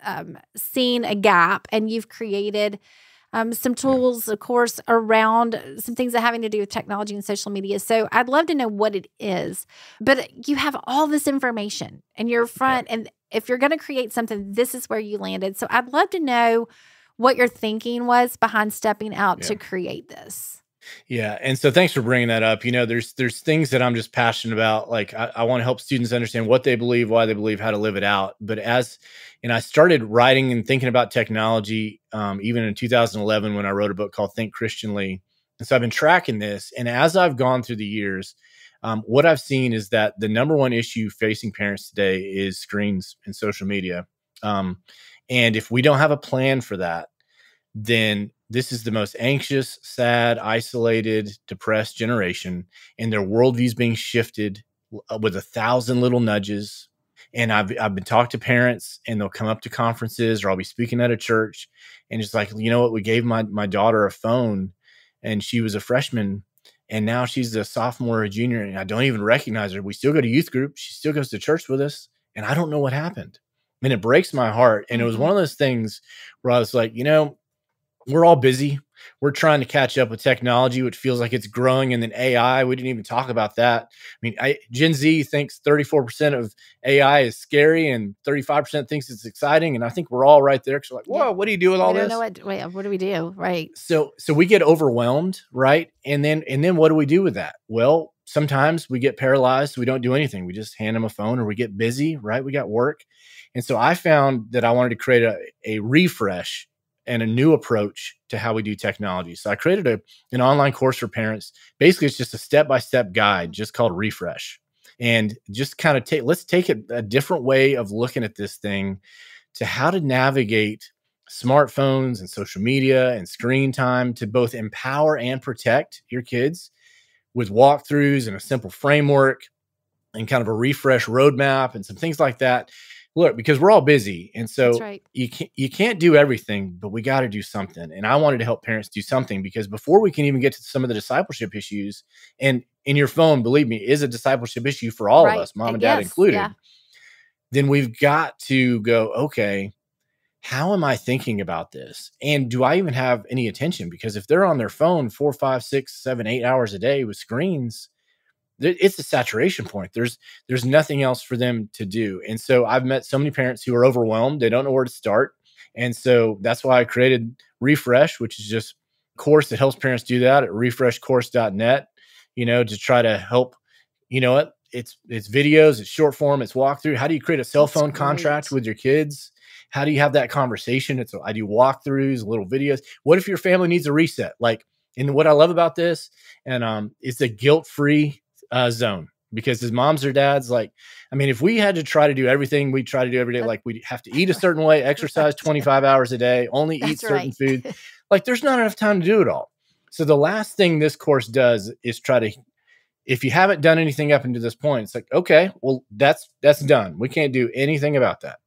seen a gap, and you've created some tools, of course, around some things that having to do with technology and social media. So I'd love to know what it is. But you have all this information in your front, and if you're going to create something, this is where you landed. So I'd love to know what your thinking was behind stepping out to create this. Yeah. And so thanks for bringing that up. There's things that I'm just passionate about. Like I want to help students understand what they believe, why they believe, how to live it out. But I started writing and thinking about technology, even in 2011, when I wrote a book called Think Christianly. And so I've been tracking this. And as I've gone through the years, what I've seen is that the number one issue facing parents today is screens and social media. And if we don't have a plan for that, then this is the most anxious, sad, isolated, depressed generation, and their worldview is being shifted with 1,000 little nudges. And I've been talking to parents, and they'll come up to conferences, or I'll be speaking at a church, and it's like, you know what? We gave my daughter a phone, and she was a freshman, and now she's a sophomore or a junior, and I don't even recognize her. We still go to youth group. She still goes to church with us, and I don't know what happened. And it breaks my heart. And it was one of those things where I was like, we're all busy. We're trying to catch up with technology, which feels like it's growing. And then AI, we didn't even talk about that. I mean, Gen Z thinks 34% of AI is scary and 35% thinks it's exciting. And I think we're all right there. Cause we're like, whoa, what do you do with all this? What do we do? Right. So we get overwhelmed, right? And then what do we do with that? Well, sometimes we get paralyzed. We don't do anything. We just hand them a phone, or we get busy, right? We got work. And so I found that I wanted to create a refresh and a new approach to how we do technology. So I created an online course for parents. Basically, it's just a step-by-step guide just called Refresh. And just kind of let's take a different way of looking at this thing, to how to navigate smartphones and social media and screen time to both empower and protect your kids, with walkthroughs and a simple framework and kind of a refresh roadmap and some things like that. Look, because we're all busy. And so you can't do everything, but we got to do something. And I wanted to help parents do something, because before we can even get to some of the discipleship issues, and in your phone, believe me, is a discipleship issue for all of us, mom and dad included, then we've got to go, okay, how am I thinking about this? And do I even have any attention? Because if they're on their phone 4, 5, 6, 7, 8 hours a day with screens, it's a saturation point. There's nothing else for them to do. And so I've met so many parents who are overwhelmed. They don't know where to start. And so that's why I created Refresh, which is just a course that helps parents do that at refreshcourse.net, to try to help, it's videos, it's short form, it's walkthrough. How do you create a cell phone contract with your kids? How do you have that conversation? I do walkthroughs, little videos. What if your family needs a reset? And what I love about this, and it's a guilt-free zone, because as moms or dads, if we had to try to do everything we try to do every day, we'd have to eat a certain way, exercise 25 hours a day, only eat certain food. There's not enough time to do it all. So the last thing this course does is try to, if you haven't done anything up until this point, it's like, okay, well, that's done. We can't do anything about that.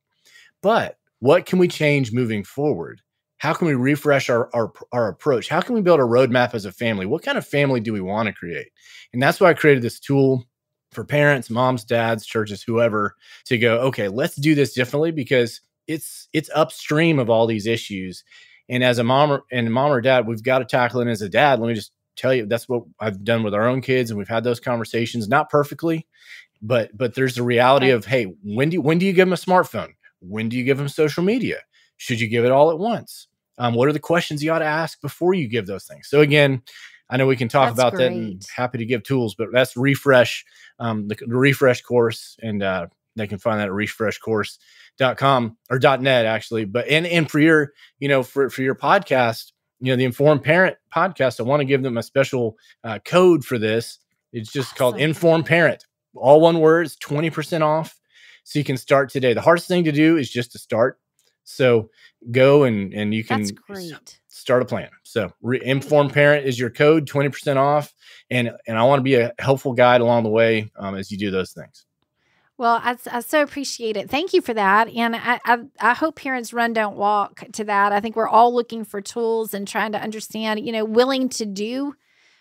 But what can we change moving forward? How can we refresh our approach? How can we build a roadmap as a family? What kind of family do we want to create? And that's why I created this tool for parents, moms, dads, churches, whoever, to go, okay, let's do this differently, because it's upstream of all these issues. And as a mom or dad, we've got to tackle it. And as a dad, let me just tell you, that's what I've done with our own kids. And we've had those conversations, not perfectly, but there's the reality of, hey, when do you give them a smartphone? When do you give them social media? Should you give it all at once? What are the questions you ought to ask before you give those things? So again, I know we can talk about that, and happy to give tools, but that's Refresh, the Refresh course, and they can find that at refreshcourse.com or .net actually. But and for your, for your podcast, the Informed Parent podcast, I want to give them a special code for this. It's just called Informed Parent. All one word, it's 20% off. So you can start today. The hardest thing to do is just to start. So go and you can start a plan. So Informed Parent is your code, 20% off. And I want to be a helpful guide along the way as you do those things. Well, I so appreciate it. Thank you for that. And I hope parents run, don't walk to that. I think we're all looking for tools and trying to understand, willing to do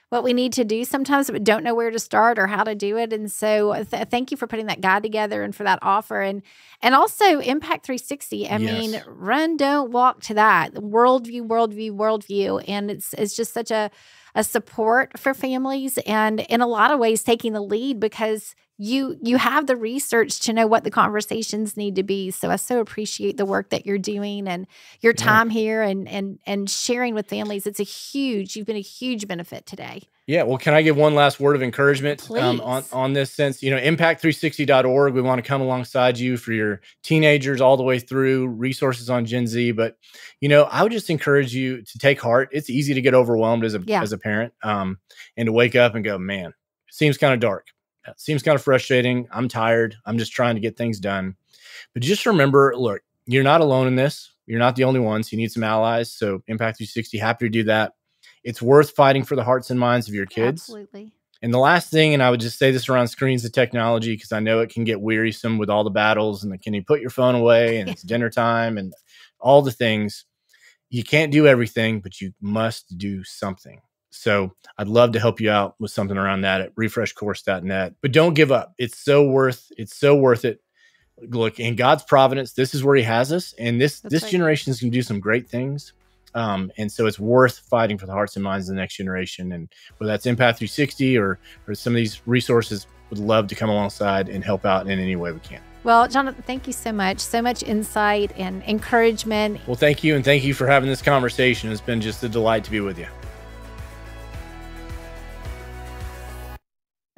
what we need to do sometimes, but don't know where to start or how to do it. And so thank you for putting that guide together and for that offer. And also Impact 360. I mean, run, don't walk to that. Worldview. And it's just such a support for families, and in a lot of ways taking the lead, because you have the research to know what the conversations need to be. So I so appreciate the work that you're doing and your time here and sharing with families. You've been a huge benefit today. Yeah. Well, can I give one last word of encouragement on this sense? impact360.org. We want to come alongside you for your teenagers all the way through, resources on Gen Z. But, I would just encourage you to take heart. It's easy to get overwhelmed as a parent and to wake up and go, man, it seems kind of dark. It seems kind of frustrating. I'm tired. I'm just trying to get things done. But just remember, look, you're not alone in this. You're not the only ones. You need some allies. So Impact 360, happy to do that. It's worth fighting for the hearts and minds of your kids. Absolutely. And the last thing, and I would just say this around screens and technology, because I know it can get wearisome with all the battles and can you put your phone away and it's dinner time and all the things. You can't do everything, but you must do something. So I'd love to help you out with something around that at refreshcourse.net. But don't give up. It's so worth it. Look, in God's providence, this is where he has us. And this generation is going to do some great things. And so it's worth fighting for the hearts and minds of the next generation. And whether that's Impact 360 or some of these resources, would love to come alongside and help out in any way we can. Well, Jonathan, thank you so much. So much insight and encouragement. Well, thank you. And thank you for having this conversation. It's been just a delight to be with you.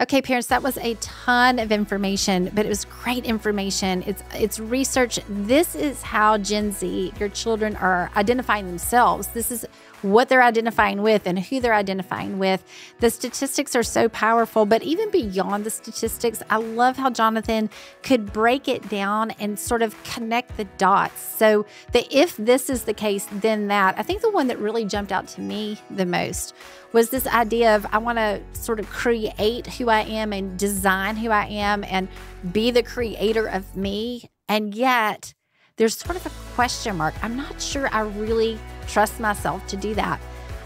Okay, parents, that was a ton of information, but it was great information. It's research. This is how Gen Z, your children, are identifying themselves. This is what they're identifying with and who they're identifying with. The statistics are so powerful, but even beyond the statistics, I love how Jonathan could break it down and sort of connect the dots. So that if this is the case, then that. I think the one that really jumped out to me the most was this idea of I want to sort of create who I am and design who I am and be the creator of me. And yet there's sort of a question mark. I'm not sure I really trust myself to do that.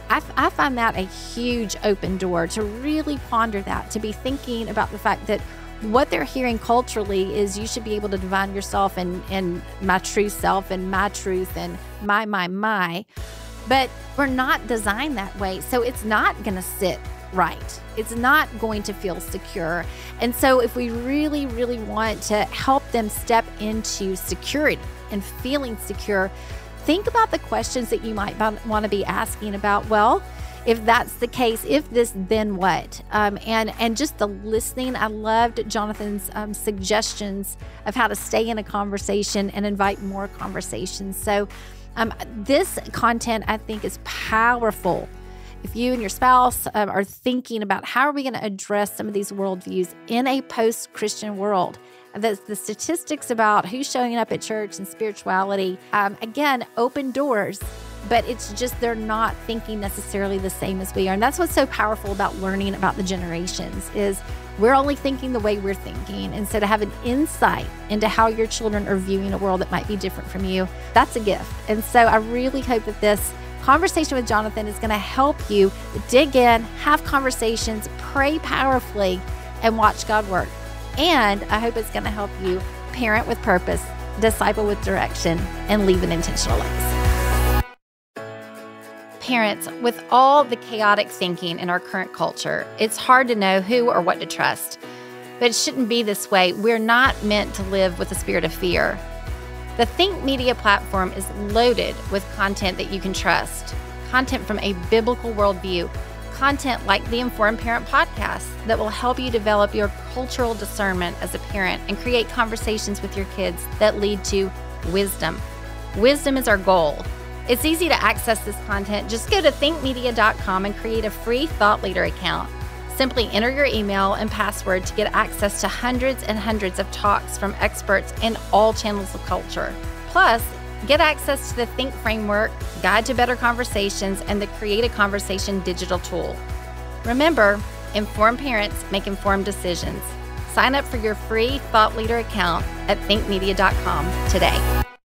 I find that a huge open door to really ponder that, to be thinking about the fact that what they're hearing culturally is you should be able to define yourself and my true self and my truth and my. But we're not designed that way. So it's not going to sit right. It's not going to feel secure. And so if we really, really want to help them step into security and feeling secure, think about the questions that you might want to be asking about, well, if that's the case, if this, then what? And just the listening. I loved Jonathan's suggestions of how to stay in a conversation and invite more conversations. So this content, I think, is powerful. If you and your spouse are thinking about how are we going to address some of these worldviews in a post-Christian world, the statistics about who's showing up at church and spirituality, again, open doors, but it's just they're not thinking necessarily the same as we are. And that's what's so powerful about learning about the generations is we're only thinking the way we're thinking. And so to have an insight into how your children are viewing a world that might be different from you, that's a gift. And so I really hope that this conversation with Jonathan is going to help you dig in, have conversations, pray powerfully, and watch God work. And I hope it's going to help you parent with purpose, disciple with direction, and leave an intentional legacy. Parents, with all the chaotic thinking in our current culture, it's hard to know who or what to trust. But it shouldn't be this way. We're not meant to live with a spirit of fear. The Think Media platform is loaded with content that you can trust. Content from a biblical worldview. Content like the Informed Parent podcast that will help you develop your cultural discernment as a parent and create conversations with your kids that lead to wisdom. Wisdom is our goal. It's easy to access this content. Just go to thinkmedia.com and create a free Thought Leader account. Simply enter your email and password to get access to hundreds and hundreds of talks from experts in all channels of culture. Plus, get access to the Think Framework, Guide to Better Conversations, and the Create a Conversation digital tool. Remember, informed parents make informed decisions. Sign up for your free Thought Leader account at thinkmedia.com today.